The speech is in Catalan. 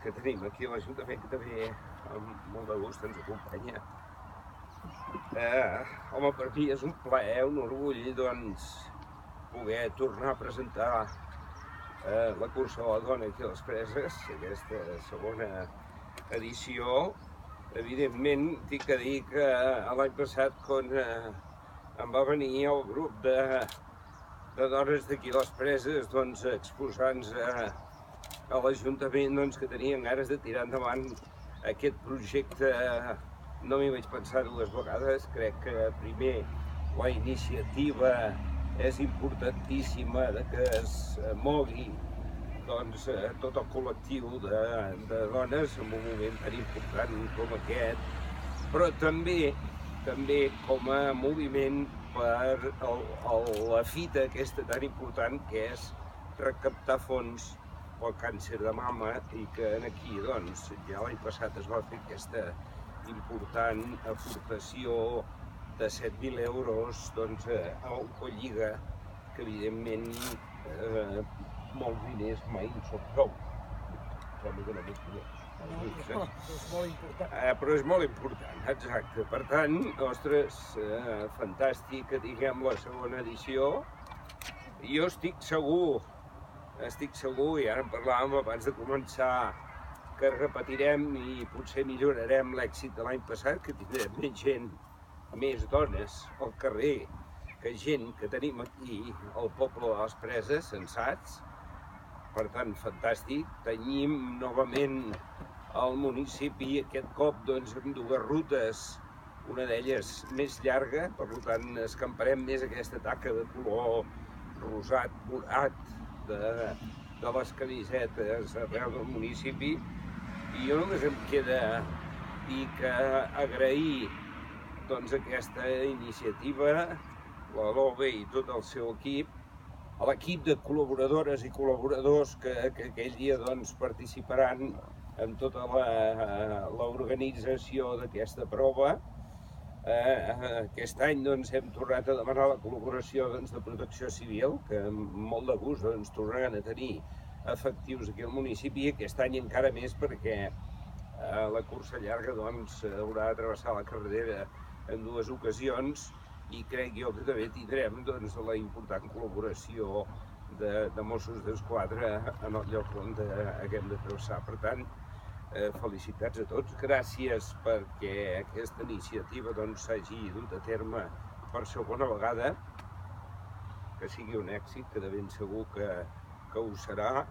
que tenim aquí a l'Ajuntament, que també amb molt de gust ens acompanya. Home, per mi és un plaer, un orgull, doncs, poder tornar a presentar la cursa de la dona aquí a les Preses, aquesta segona edició. Evidentment, tinc que dir que l'any passat, quan em va venir el grup de dones d'aquí a les Preses, doncs, exposant-nos a l'Ajuntament, doncs, que tenien ganes de tirar endavant aquest projecte. No m'hi vaig pensar dues vegades. Crec que primer la iniciativa és importantíssima de que es mogui, doncs, tot el col·lectiu de dones en un moment tan important com aquest, però també com a moviment per la fita aquesta tan important que és recaptar fons pel càncer de mama, i que aquí, doncs, ja l'any passat es va fer aquesta important aportació de 7.000 euros, doncs, a Oncolliga, que evidentment molts diners mai en són prou. Sembla que no m'ho coneix. No, és molt important. Però és molt important, exacte. Per tant, ostres, fantàstic que tinguem la segona edició. Jo estic segur, i ara en parlàvem abans de començar, que repetirem i potser millorarem l'èxit de l'any passat, que tindrem més gent, més dones al carrer, que gent que tenim aquí al poble de les Preses, sensats. Per tant, fantàstic. Tenim novament el municipi aquest cop, doncs, amb dues rutes, una d'elles més llarga, per tant escamparem més aquesta taca de color rosat, morat, de les camisetes arreu del municipi. I jo només em queda dir que agrair, doncs, aquesta iniciativa, la LOBE i tot el seu equip, a l'equip de col·laboradores i col·laboradors que aquell dia, doncs, participaran en tota l'organització d'aquesta prova. Aquest any, doncs, hem tornat a demanar la col·laboració, doncs, de Protecció Civil, que amb molt de gust, doncs, tornaran a tenir efectius aquí al municipi, aquest any encara més, perquè la cursa llarga, doncs, haurà de travessar la carretera en dues ocasions, i crec jo que també tindrem, doncs, la important col·laboració de Mossos d'Esquadra en el lloc on haguem de travessar. Per tant, felicitats a tots. Gràcies perquè aquesta iniciativa, doncs, s'hagi dut a terme per segona vegada, que sigui un èxit, que de ben segur que ho serà.